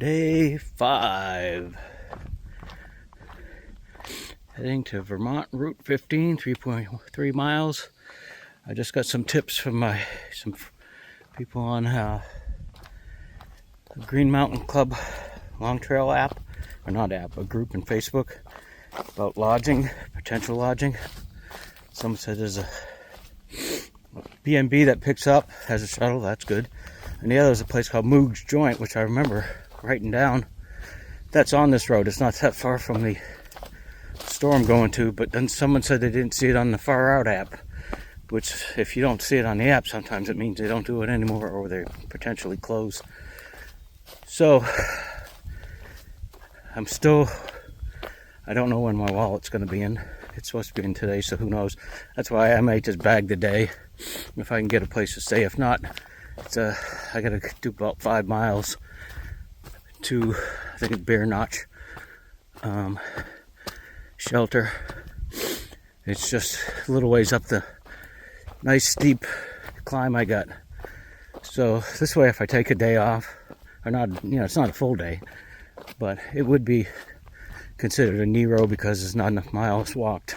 Day 5. Heading to Vermont Route 15, 3.3 miles. I just got some tips from some people on the Green Mountain Club Long Trail app, or not app, a group in Facebook about lodging, potential lodging. Someone said there's a B&B that picks up, has a shuttle, that's good. And the other is a place called Moog's Joint, which I remember writing down. That's on this road. It's not that far from the store I'm going to, but then someone said they didn't see it on the Far Out app, which if you don't see it on the app, sometimes it means they don't do it anymore or they're potentially closed. So I don't know when my wallet's going to be in. It's supposed to be in today, so who knows. That's why I might just bag the day if I can get a place to stay. If not, I gotta do about 5 miles to, I think it's Bear Notch shelter. It's just a little ways up the nice steep climb I got. So this way, if I take a day off, or not, it's not a full day, but it would be considered a Nero because there's not enough miles walked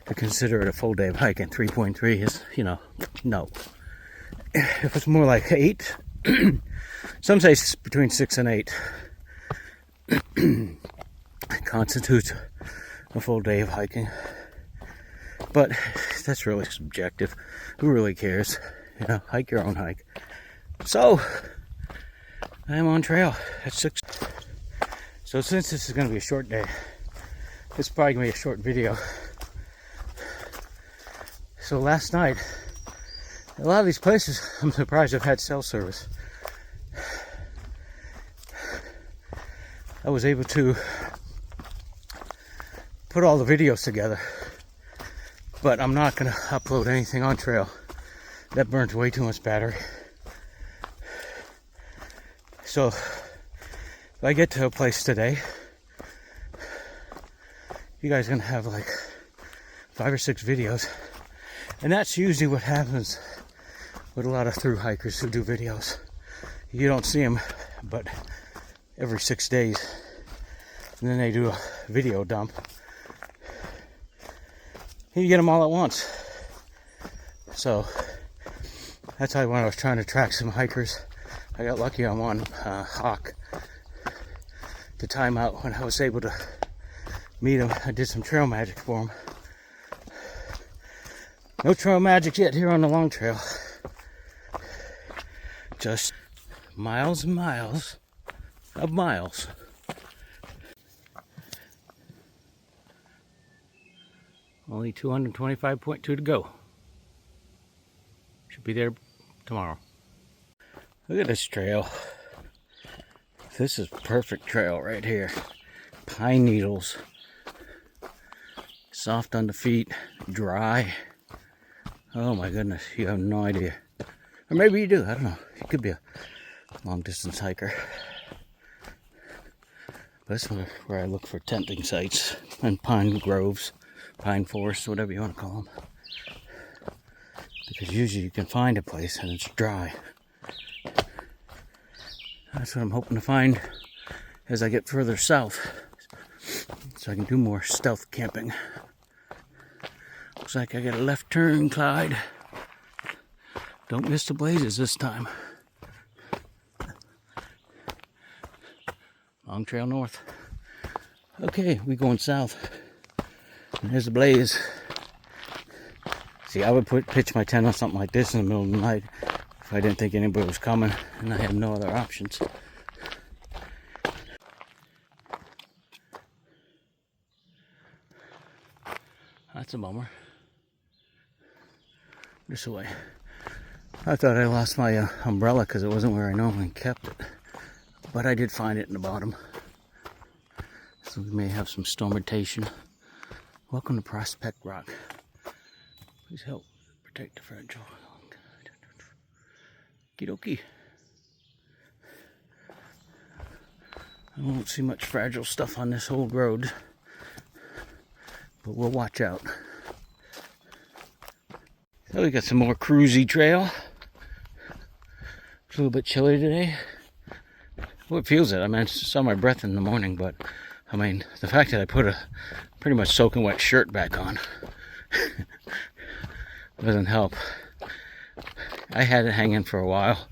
to consider it a full day of hiking. 3.3 is, no. If it's more like 8, some say it's between 6 and 8, constitutes a full day of hiking. But that's really subjective. Who really cares? Hike your own hike. So I am on trail at 6. So since this is going to be a short day, it's probably going to be a short video. So last night, a lot of these places, I'm surprised have had cell service. I was able to put all the videos together, but I'm not going to upload anything on trail. That burns way too much battery. So if I get to a place today, you guys are going to have like 5 or 6 videos. And that's usually what happens with a lot of thru hikers who do videos. You don't see them but every 6 days. And then they do a video dump. And you get them all at once. So that's how when I was trying to track some hikers, I got lucky on one hawk to time out when I was able to meet him. I did some trail magic for him. No trail magic yet here on the Long Trail. Just miles and miles of miles. Only 225.2 to go. Should be there tomorrow. Look at this trail. This is perfect trail right here. Pine needles. Soft on the feet. Dry. Oh my goodness, you have no idea. Or maybe you do, I don't know. You could be a long distance hiker. But this is where I look for tenting sites and pine groves, pine forests, whatever you want to call them. Because usually you can find a place and it's dry. That's what I'm hoping to find as I get further south, so I can do more stealth camping. Looks like I got a left turn, Clyde. Don't miss the blazes this time. Long Trail North. Okay, we going south. And there's the blaze. See, I would pitch my tent on something like this in the middle of the night if I didn't think anybody was coming and I had no other options. That's a bummer. This way. I thought I lost my umbrella because it wasn't where I normally kept it. But I did find it in the bottom. So we may have some stormitation. Welcome to Prospect Rock. Please help protect the fragile. Okie dokie. I won't see much fragile stuff on this old road. But we'll watch out. So we got some more cruisy trail. It's a little bit chilly today. Well, it feels it. I mean, I saw my breath in the morning, but I mean, the fact that I put a pretty much soaking wet shirt back on doesn't help. I had it hanging for a while,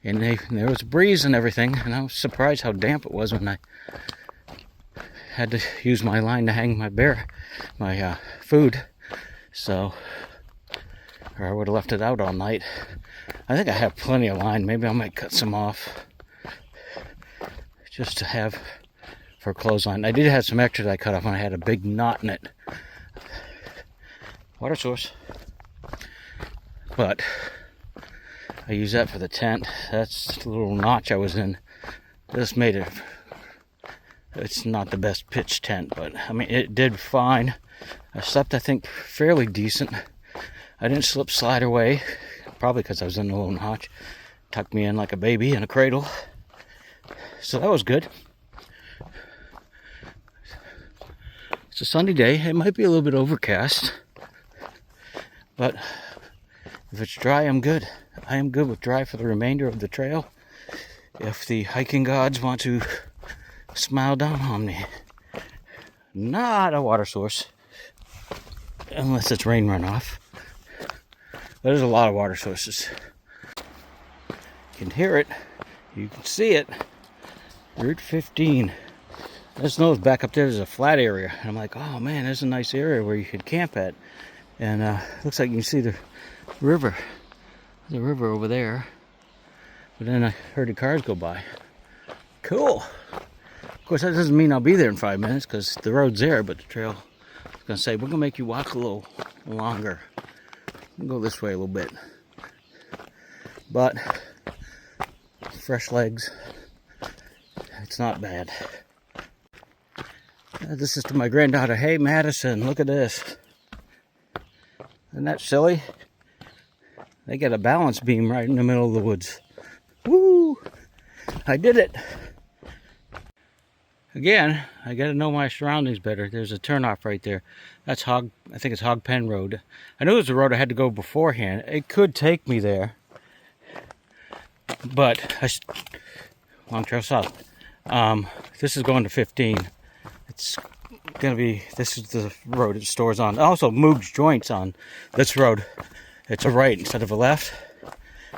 and there was a breeze and everything, and I was surprised how damp it was when I had to use my line to hang my food. So, or I would have left it out all night. I think I have plenty of line. Maybe I might cut some off just to have for clothesline. I did have some extra that I cut off when I had a big knot in it. Water source. But I use that for the tent. That's the little notch I was in. This made it. It's not the best pitch tent, but I mean, it did fine. I slept, I think, fairly decent. I didn't slide away, probably because I was in the little notch. Tucked me in like a baby in a cradle. So that was good. It's a sunny day. It might be a little bit overcast, but if it's dry, I'm good. I am good with dry for the remainder of the trail. If the hiking gods want to smile down on me. Not a water source, unless it's rain runoff. There's a lot of water sources. You can hear it. You can see it. Route 15. This snow's back up there. There's a flat area. And I'm like, oh man, there's a nice area where you could camp at. And looks like you can see the river. The river over there. But then I heard the cars go by. Cool. Of course, that doesn't mean I'll be there in 5 minutes because the road's there, but the trail is going to say, we're going to make you walk a little longer. We'll go this way a little bit. But fresh legs. It's not bad. This is to my granddaughter. Hey, Madison, look at this. Isn't that silly? They got a balance beam right in the middle of the woods. Woo! I did it. Again, I got to know my surroundings better. There's a turnoff right there. That's I think it's Hog Pen Road. I knew it was the road I had to go beforehand. It could take me there. But, Long Trail South. This is going to 15. It's going to be, this is the road it stores on. Also, Moog's Joints on this road. It's a right instead of a left.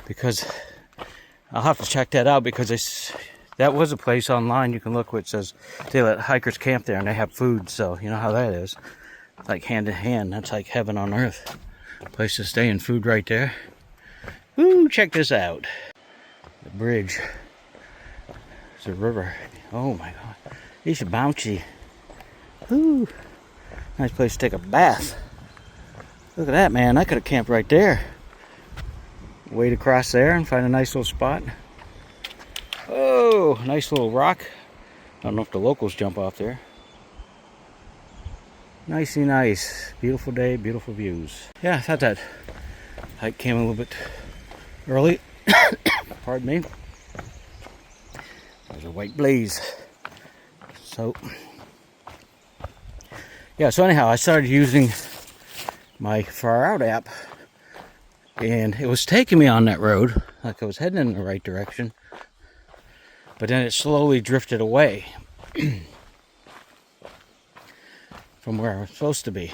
Because I'll have to check that out because that was a place online you can look where it says they let hikers camp there and they have food. So, you know how that is. Like hand in hand. That's like heaven on earth. Place to stay and food right there. Woo, check this out. The bridge. There's a river. Oh my god. These are bouncy. Woo. Nice place to take a bath. Look at that, man. I could have camped right there. Wade across there and find a nice little spot. Oh, nice little rock. I don't know if the locals jump off there. Nicey nice. Beautiful day, beautiful views. Yeah, I thought that hike came a little bit early. Pardon me. There's a white blaze. So, yeah, so anyhow, I started using my Far Out app. And it was taking me on that road. Like I was heading in the right direction. But then it slowly drifted away from where I was supposed to be.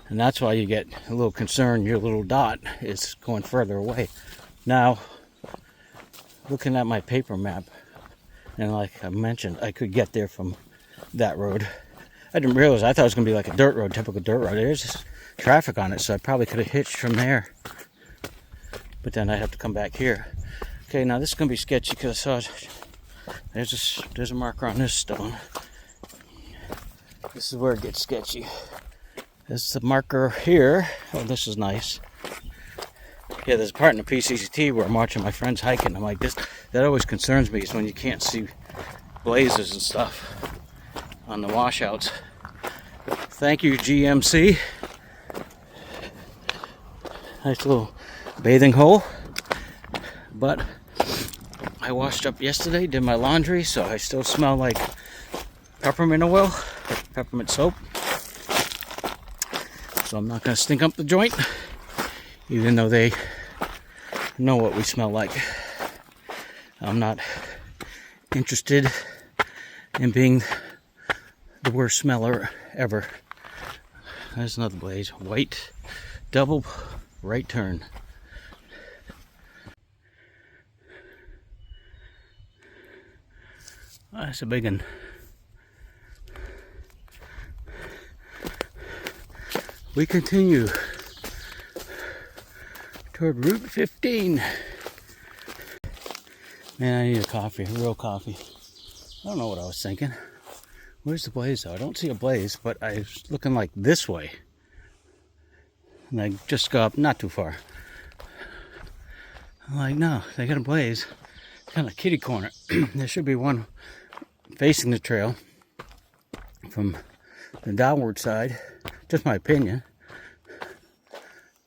And that's why you get a little concerned your little dot is going further away. Now, looking at my paper map, and like I mentioned, I could get there from that road. I didn't realize, I thought it was going to be like a dirt road, typical dirt road. There's just traffic on it, so I probably could have hitched from there. But then I'd have to come back here. Okay, now this is going to be sketchy because I saw there's a marker on this stone. This is where it gets sketchy. This is the marker here. Oh, this is nice. Yeah, there's a part in the PCT where I'm watching my friends hiking. I'm like, that always concerns me is when you can't see blazes and stuff on the washouts. Thank you, GMC. Nice little bathing hole. But I washed up yesterday, did my laundry, so I still smell like peppermint oil, peppermint soap. So I'm not going to stink up the joint, even though they know what we smell like. I'm not interested in being the worst smeller ever. There's another blaze. White, double right turn. Oh, that's a big one. We continue toward Route 15. Man, I need a coffee, a real coffee. I don't know what I was thinking. Where's the blaze though? I don't see a blaze, but I was looking like this way. And I just got up not too far. I'm like, no, they got a blaze. It's kind of kitty corner. There should be one facing the trail from the downward side. Just my opinion.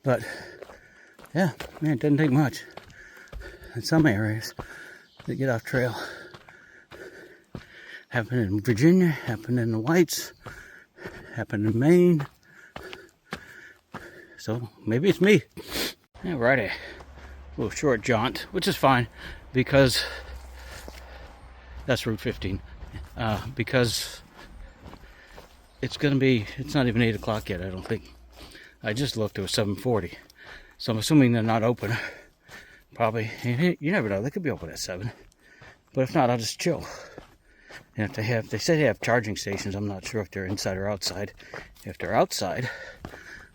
But yeah, man, it doesn't take much. In some areas to get off trail. Happened in Virginia, happened in the Whites, happened in Maine. So maybe it's me. Alrighty. A little short jaunt, which is fine because that's Route 15. Because it's not even 8 o'clock yet, I don't think. I just looked, it was 7:40. So I'm assuming they're not open. Probably. You never know, they could be open at 7. But if not, I'll just chill. And if they say they have charging stations, I'm not sure if they're inside or outside. If they're outside,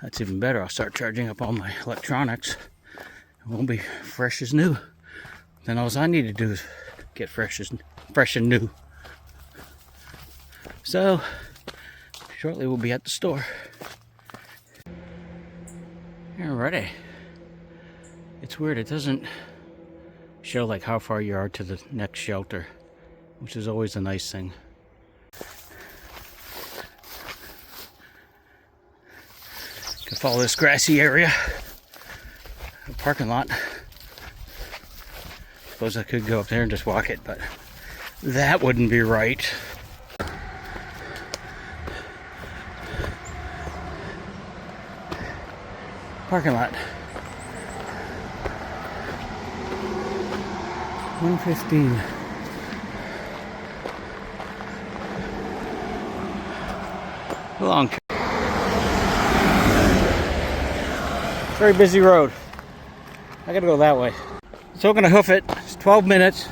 that's even better. I'll start charging up all my electronics. It won't be fresh as new. Then all I need to do is get fresh and new. So, shortly we'll be at the store. Alrighty. It's weird, it doesn't show like how far you are to the next shelter, which is always a nice thing. Can follow this grassy area, a parking lot. Suppose I could go up there and just walk it, but that wouldn't be right. Parking lot. 115. Long. Very busy road. I gotta go that way. So we're gonna hoof it. It's 12 minutes.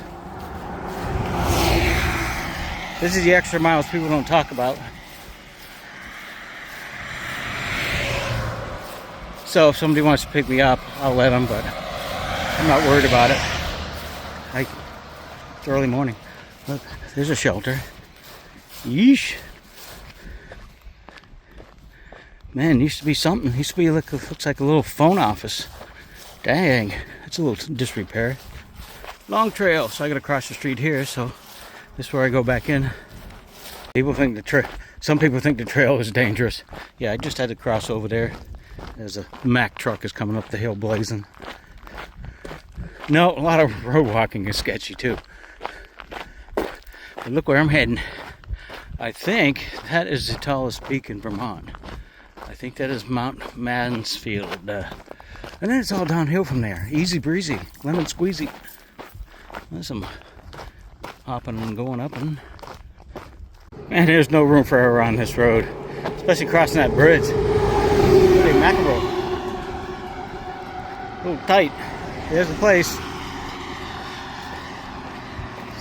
This is the extra miles people don't talk about. So if somebody wants to pick me up, I'll let them, but I'm not worried about it. It's early morning. Look, there's a shelter. Yeesh. Man, used to be something. Used to be like, looks like a little phone office. Dang, it's a little disrepair. Long trail, so I gotta cross the street here, so this is where I go back in. Some people think the trail is dangerous. Yeah, I just had to cross over there. There's a Mack truck is coming up the hill blazing. No, a lot of road walking is sketchy too. But look where I'm heading. I think that is the tallest peak in Vermont. I think that is Mount Mansfield. And then it's all downhill from there. Easy breezy, lemon squeezy. There's some hopping and going up. And there's no room for error on this road. Especially crossing that bridge. Pretty mackerel. A little tight. There's the place.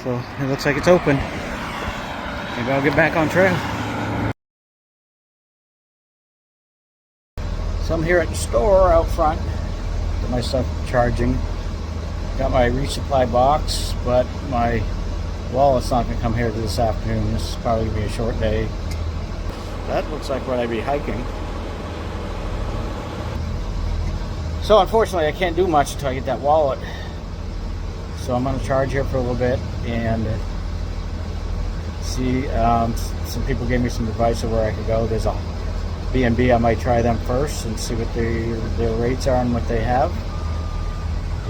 So it looks like it's open. Maybe I'll get back on trail. So I'm here at the store out front. Get my stuff charging. Got my resupply box, but my wallet's not going to come here this afternoon. This is probably going to be a short day. That looks like where I'd be hiking. So unfortunately I can't do much until I get that wallet. So I'm going to charge here for a little bit and see. Some people gave me some advice of where I could go. There's a B&B. I might try them first and see what their rates are and what they have.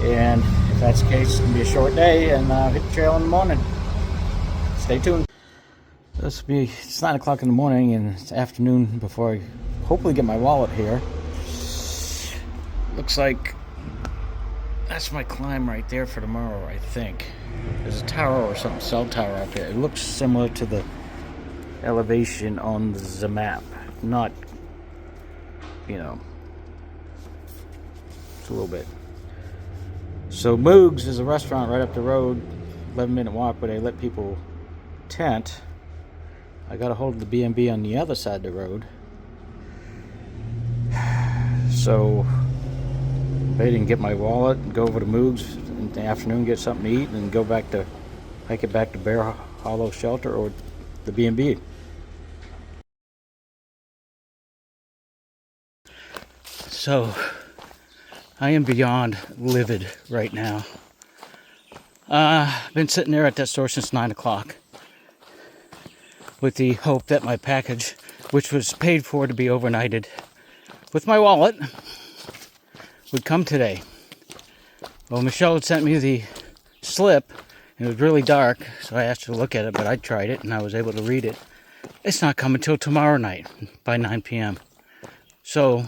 And if that's the case, it's going to be a short day and hit the trail in the morning. Stay tuned. It's 9 o'clock in the morning and it's afternoon before I hopefully get my wallet here. Looks like That's my climb right there for tomorrow, I think. There's a tower or something, cell tower out there. It looks similar to the elevation on the map. Not, you know, it's a little bit. So Moogs is a restaurant right up the road, 11-minute walk, where they let people tent. I got a hold of the B&B on the other side of the road. So I didn't get my wallet and go over to Moogs in the afternoon, get something to eat, and go back to hike it back to Bear Hollow Shelter or the B&B. So I am beyond livid right now. I've been sitting there at that store since 9 o'clock with the hope that my package, which was paid for to be overnighted with my wallet, would come today. Well, Michelle had sent me the slip, and it was really dark, so I asked her to look at it, but I tried it, and I was able to read it. It's not coming till tomorrow night by 9 p.m. So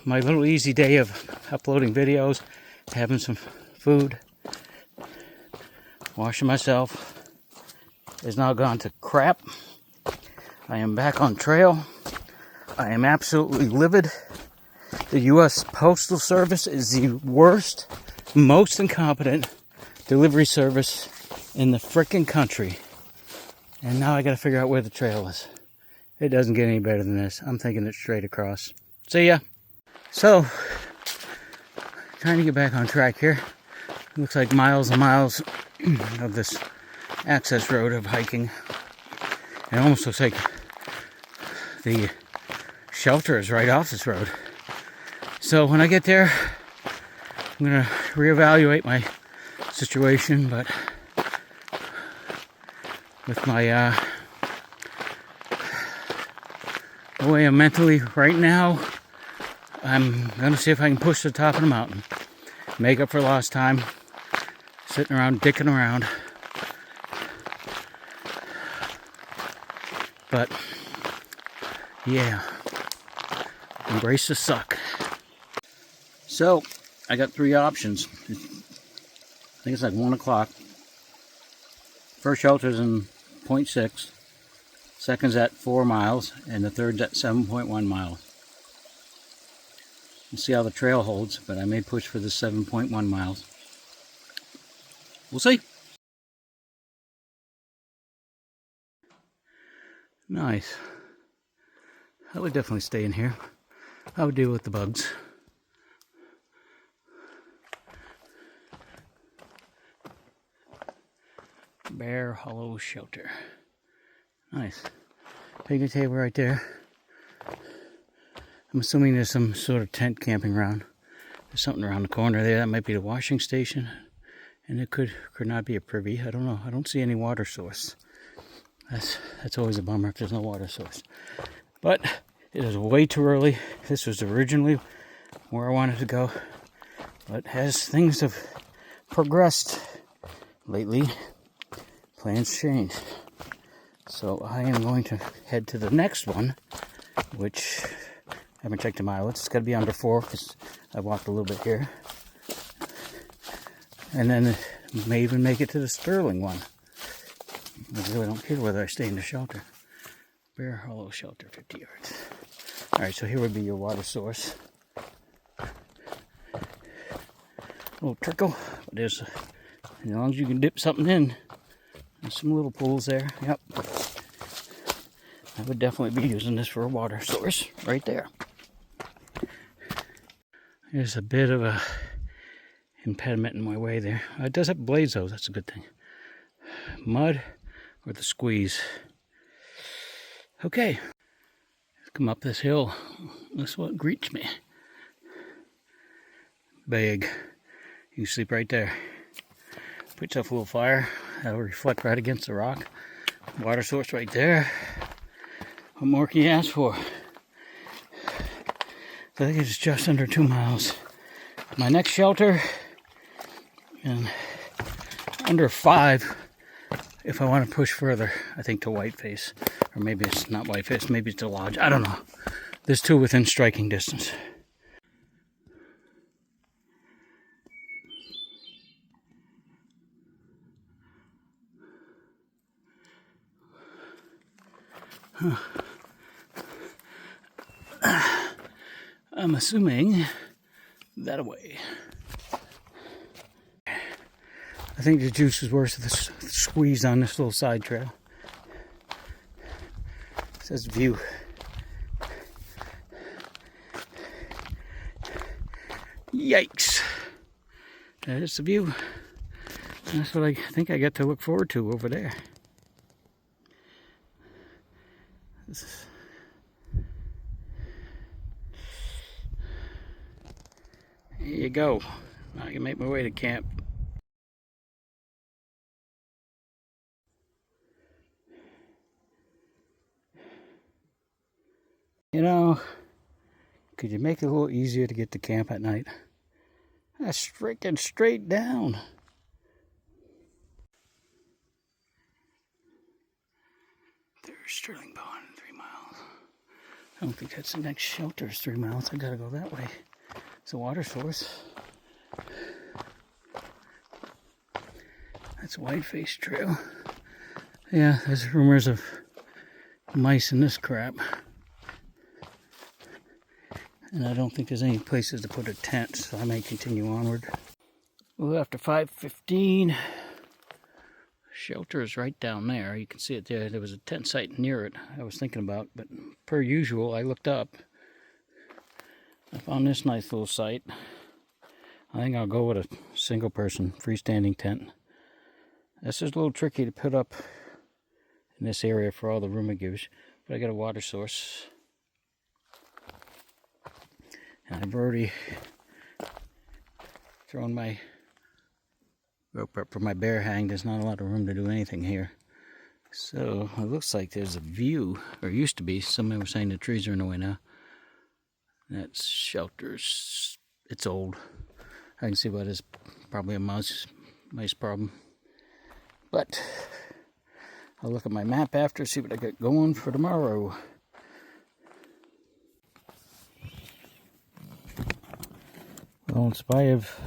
my little easy day of uploading videos, having some food, washing myself, is now gone to crap. I am back on trail. I am absolutely livid. The U.S. Postal Service is the worst, most incompetent delivery service in the frickin' country. And now I gotta figure out where the trail is. It doesn't get any better than this. I'm thinking it's straight across. See ya. So, trying to get back on track here. Looks like miles and miles of this access road of hiking. It almost looks like the shelter is right off this road. So when I get there, I'm gonna reevaluate my situation, but with my the way I'm mentally right now, I'm gonna see if I can push to the top of the mountain, make up for lost time, sitting around, dicking around. But yeah, embrace the suck. So I got 3 options. I think it's like 1 o'clock. First shelter's in 0.6, second's at 4 miles, and the third's at 7.1 miles. We'll see how the trail holds, but I may push for the 7.1 miles. We'll see. Nice. I would definitely stay in here. I would deal with the bugs. Bear Hollow Shelter. Nice. Picnic table right there. I'm assuming there's some sort of tent camping ground. There's something around the corner there. That might be the washing station. And it could not be a privy. I don't know. I don't see any water source. That's always a bummer if there's no water source. But it is way too early. This was originally where I wanted to go. But as things have progressed lately, plans change. So I am going to head to the next one, which I haven't checked the mileage. It's got to be under 4 because I walked a little bit here. And then may even make it to the Sterling one. I really don't care whether I stay in the shelter. Bear Hollow Shelter, 50 yards. Alright, so here would be your water source. A little trickle. But there's, as long as you can dip something in, there's some little pools there. Yep. I would definitely be using this for a water source right there. There's a bit of a impediment in my way there. It does have blades though, that's a good thing. Mud or the squeeze. Okay. Let's come up this hill. That's what greets me. Big. You can sleep right there. Put yourself a little fire. That'll reflect right against the rock. Water source right there. What more can you ask for? I think it's just under 2 miles. My next shelter, and under 5 if I want to push further, I think to Whiteface. Or maybe it's not Whiteface, maybe it's the Lodge. I don't know. There's 2 within striking distance. I'm assuming that way. I think the juice is worth the squeeze on this little side trail. It says view. Yikes. There's the view. That's what I think I got to look forward to over there. Here you go. Now I can make my way to camp. You know, could you make it a little easier to get to camp at night? That's freaking straight down. There's Sterling Pond, 3 miles. I don't think that's the next shelter is 3 miles. I gotta go that way. It's a water source. That's Whiteface Trail. Yeah, there's rumors of mice in this crap. And I don't think there's any places to put a tent, so I may continue onward. Well, after 5:15, shelter is right down there. You can see it there. There was a tent site near it I was thinking about, but per usual, I looked up. I found this nice little site. I think I'll go with a single person freestanding tent. This is a little tricky to put up in this area for all the room it gives, but I got a water source. And I've already thrown my rope up for my bear hang. There's not a lot of room to do anything here. So it looks like there's a view, or used to be. Somebody was saying the trees are in the way now. That's shelters. It's old. I can see why there's probably a mice problem. But I'll look at my map after, see what I got going for tomorrow. Well, in spite of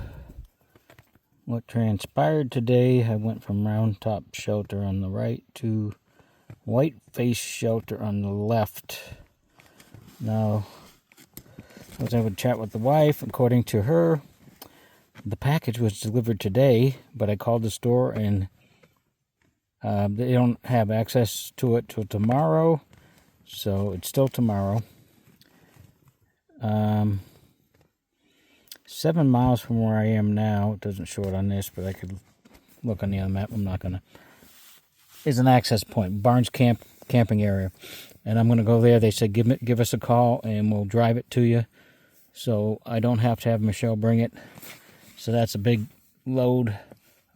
what transpired today, I went from Round Top Shelter on the right to Whiteface Shelter on the left. Now, I was able to chat with the wife. According to her, the package was delivered today, but I called the store and they don't have access to it till tomorrow, so it's still tomorrow. 7 miles from where I am now. It doesn't show it on this, but I could look on the other map. I'm not gonna. Is an access point, Barnes camping area, and I'm gonna go there. They said give us a call and we'll drive it to you, so I don't have to have Michelle bring it. So that's a big load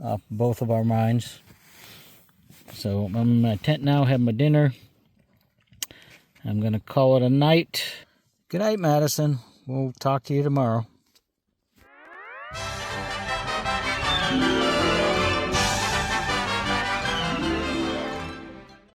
off both of our minds. So I'm in my tent now, have my dinner. I'm gonna call it a night. Good night, Madison. We'll talk to you tomorrow.